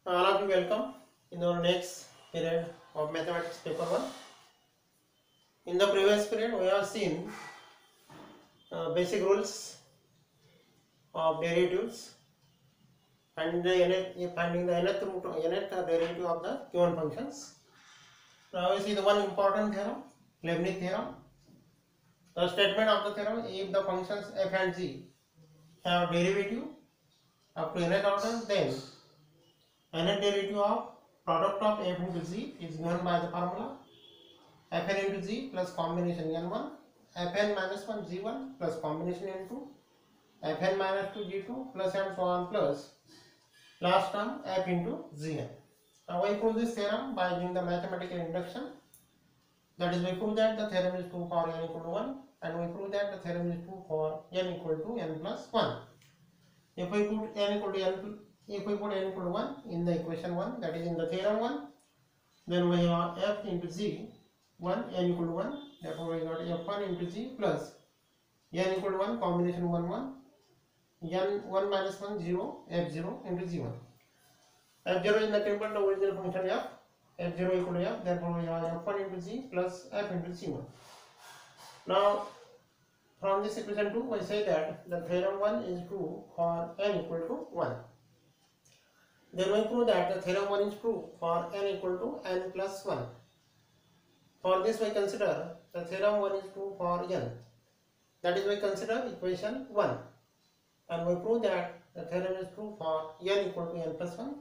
All of you welcome in our next period of mathematics paper 1. In the previous period we have seen basic rules of derivatives and finding the nth root or nth derivative of the given functions. Now we see the one important theorem, Leibniz theorem. The statement of the theorem: if the functions f and g have derivative up to nth order, then nth derivative of product of f into g is given by the formula fn into g plus combination n1 fn minus 1 g1 plus combination n2 fn minus 2 g2 plus and so on plus last term f into gn. Now we prove this theorem by using the mathematical induction. That is, we prove that the theorem is true for n equal to 1 and we prove that the theorem is true for n equal to n plus 1. If we put n equal to n 1 in the equation 1, that is in the theorem 1, then we have f into g 1 n equal to 1, therefore we got f1 into g plus n equal to 1 combination 1 1 n 1 minus 1 0 f0 into g1. f0 is nothing but the original function f0 equal to f, therefore we have f1 into g plus f into g1. Now from this equation 2 we say that the theorem 1 is true for n equal to 1. Then we prove that the theorem 1 is true for n equal to n plus 1. For this we consider the theorem 1 is true for n. That is, we consider equation 1 and we prove that the theorem is true for n equal to n plus 1.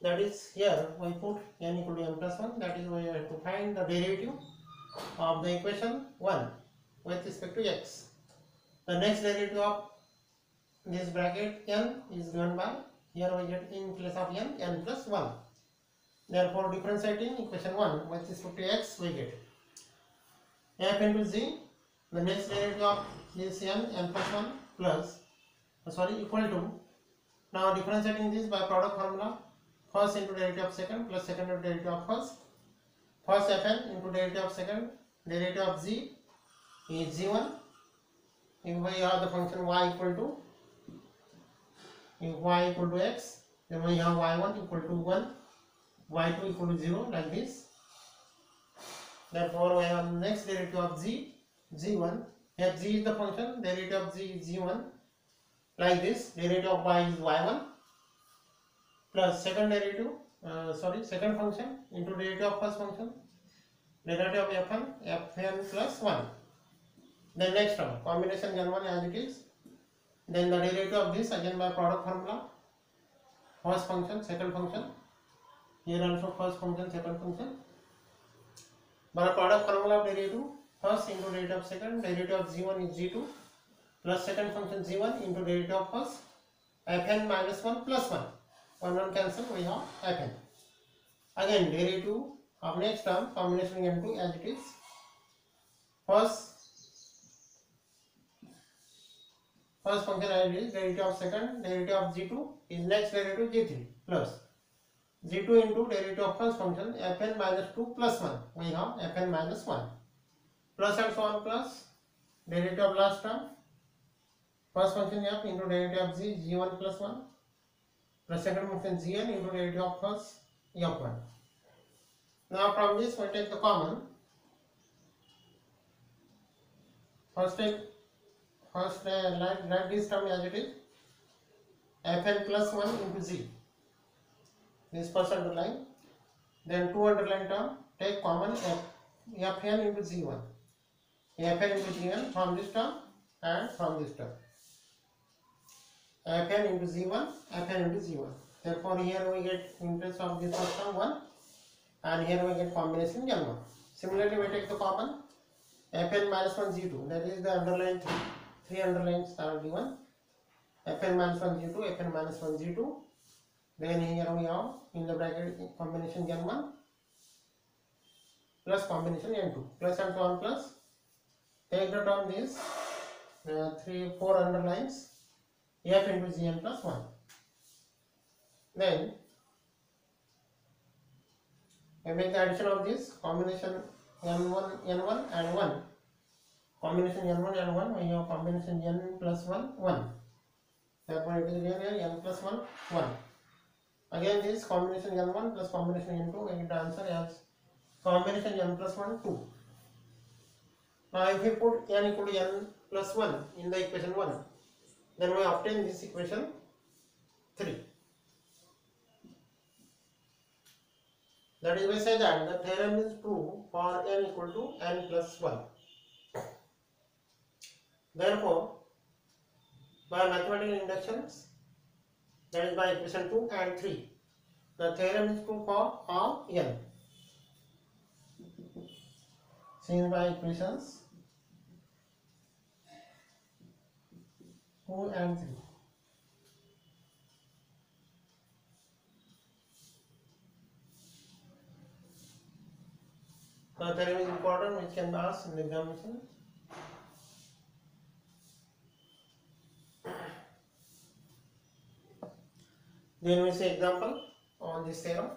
That is, here we put n equal to n plus 1, that is, we have to find the derivative of the equation 1 with respect to x. The next derivative of this bracket n is given by, here we get in place of n plus 1. Therefore, differentiating equation 1 with respect to x, we get f into g. The next derivative of this n plus 1 plus, equal to, now differentiating this by product formula, first into derivative of second plus second into derivative of first. First fn into derivative of second, derivative of g is g1. If we have the function y equal to, if y equal to x, then we have y1 equal to 1, y2 equal to 0, like this. Therefore, we have next derivative of g, g1. Here g is the function, derivative of g is g1, like this. Derivative of y is y1 plus second derivative, second function into derivative of first function, derivative of fn plus 1. Then next term, combination n1 as it is. Then the derivative of this again by product formula, first function, second function. Here also first function, second function. By product formula of derivative, first into derivative of second, derivative of g1 is g2 plus second function g1 into derivative of first, fn minus 1 plus 1. 1 cancel, we have fn. Again derivative of next term, combination n2 as it is. First function as it is, derivative of second, derivative of g2 is next derivative g3 plus g2 into derivative of first function fn minus 2 plus 1, we have fn minus 1 plus and so on plus derivative of last term, first function f into derivative of g, g1 plus 1 plus second function gn into derivative of first f1. Now from this we take the common. First write this term as it is, fn plus 1 into g, this first underline. Then two underline term, take common fn into g1, fn into g1 from this term and from this term, fn into g1, fn into g1. Therefore here we get in place of this first term 1 and here we get combination n1. Similarly we take the common fn minus 1 g2, that is the underline three underlines are given, fn minus 1 g2, fn minus 1 g2. Then here we have in the bracket combination n1 plus combination n2 plus and so on plus, take the term this 4 underlines f into gn plus 1. Then we make the addition of this combination n1 and 1, combination n1 and 1, we have combination n plus 1 1, therefore it is here n plus 1 1. Again, this combination n1 plus combination n2, we get the answer as combination n plus 1, 2. Now, if we put n equal to n plus 1 in the equation 1, then we obtain this equation 3. That is, we say that the theorem is true for n equal to n plus 1. Therefore, by mathematical inductions, that is by equation 2 and 3, the theorem is true for all n. Seen by equations 2 and 3. The theorem is important, which can be asked in the examination. Then we say example on this theorem.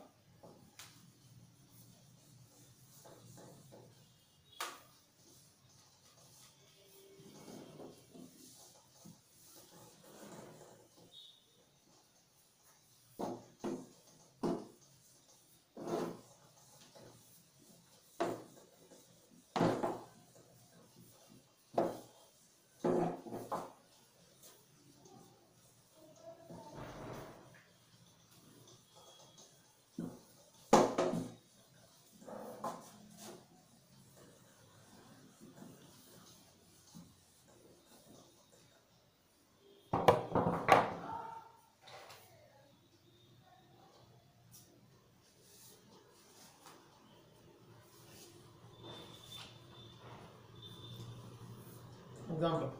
Example.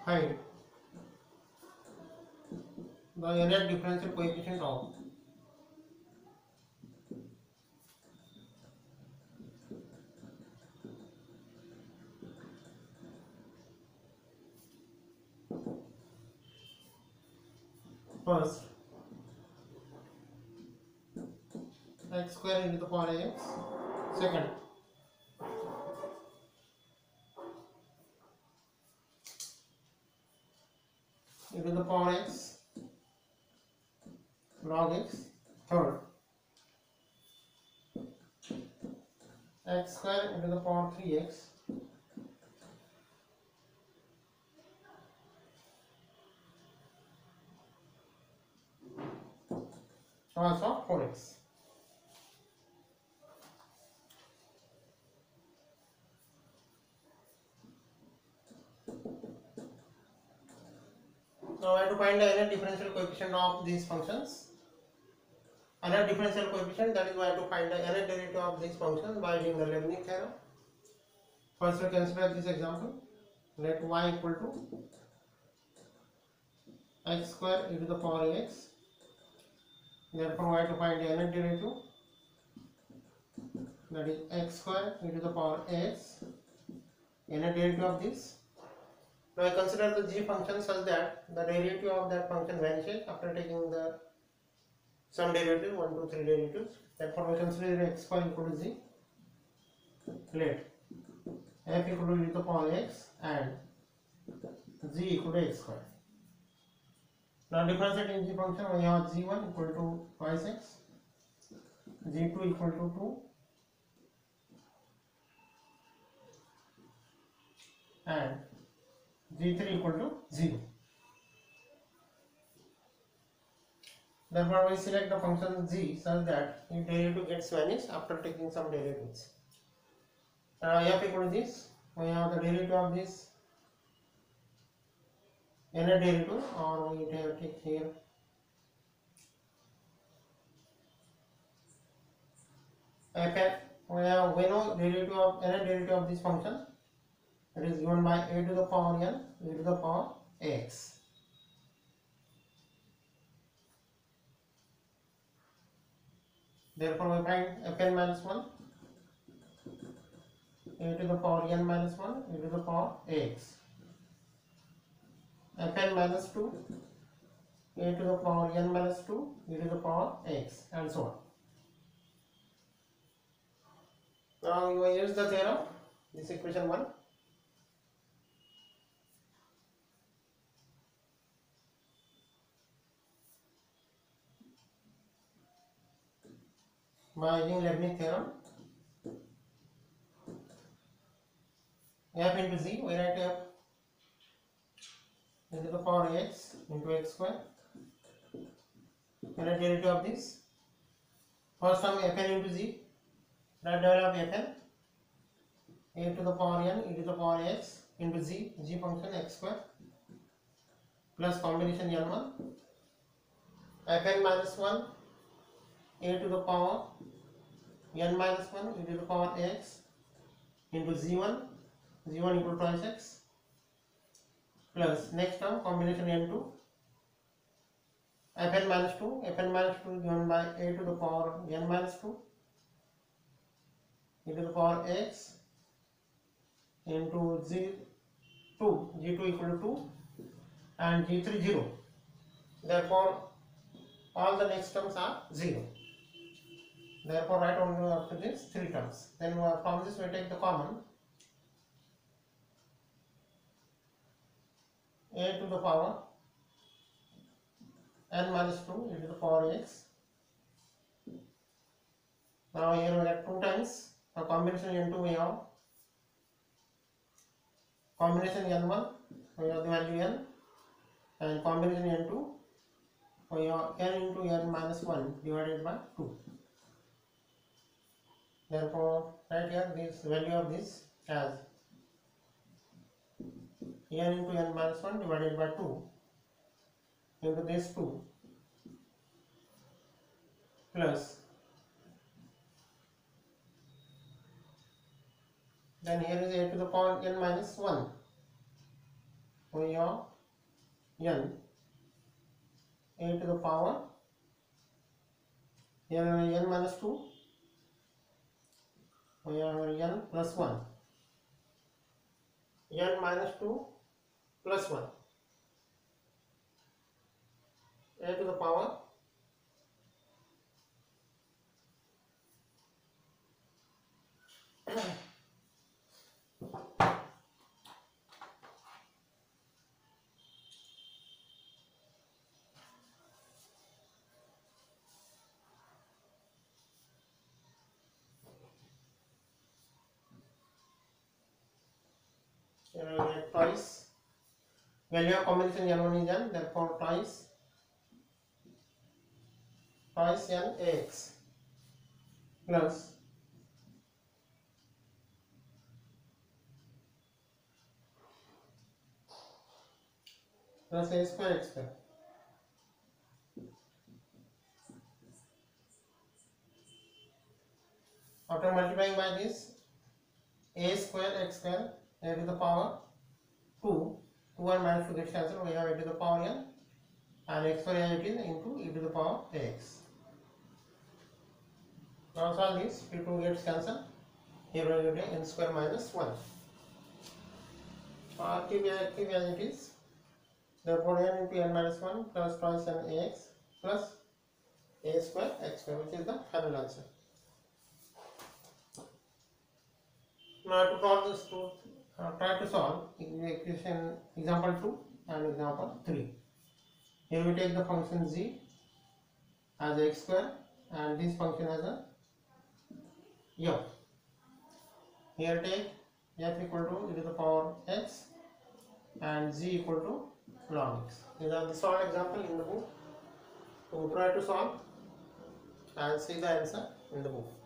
Find the unit differential coefficient of first x square into the power x, second into the power x log x, third x square into the power 3x cos of 4x. Now I have to find the unit differential coefficient of these functions. Unit differential coefficient, that is why I have to find the unit derivative of these functions by using the Leibniz theorem. First we consider this example. Let y equal to x square e to the power x. Therefore, I have to find the unit derivative, that is x square e to the power x, unit derivative of this. Now I consider the g function such that the derivative of that function vanishes after taking the some derivative, 1, 2, 3 derivatives. Therefore, we consider x square equal to g. Let f equal to e to the power x and g equal to x square. Now differentiating g function, we have g1 equal to twice x, g2 equal to 2, and g3 equal to 0. Therefore, we select the function g such that its derivative gets vanished after taking some derivatives. F equal to this, we have the derivative of this unit derivative, or we take here f. We know derivative of unit derivative of this function. It is given by a to the power n e to the power x. Therefore, we find fn minus 1 e to the power n minus 1 e to the power x. Fn minus 2 e to the power n minus 2 e to the power x, and so on. Now you use the theorem, this equation 1. by using Leibniz theorem. F into z, we write f into the power x into x square. We write derivative of this. First term fn into z, right derivative of fn, a to the power n e to the power x into z, g function x square, plus combination n1, fn minus 1, a to the power n minus 1 e to the power x into z1, z1 equal to twice x, plus next term combination n2, fn minus 2 given by a to the power n minus 2 e to the power x into z2, g2 equal to 2 and g3 0. Therefore all the next terms are 0. Therefore write only up to this 3 terms. Then from this we take the common, a to the power n minus 2 e to the power x. Now here we get 2 times. For combination n2 we have combination n1, we have the value n, and combination n2 we have n into n minus 1 divided by 2. Therefore right here this value of this as n into n minus 1 divided by 2 into this 2 plus, then here is a to the power n minus 1, we have n, a to the power here n minus 2, we have n plus 1, n minus 2 plus 1, a to the power twice, value of combination n1 is n, therefore twice n ax plus a square x square. After multiplying by this, a square x square, a to the power 2 and minus 2 gets cancelled, we have a to the power n, and x square as it is into e to the power ax. Now solve this, p2 gets cancelled, here we get n square minus 1. Keep as it is, therefore n into n minus 1 plus twice n ax plus a square x square, which is the final answer. Now to solve this, try to solve equation example 2 and example 3. Here we take the function z as x square and this function as a f. Here take f equal to e to the power x and z equal to log x. These are the solved example in the book. So try to solve and see the answer in the book.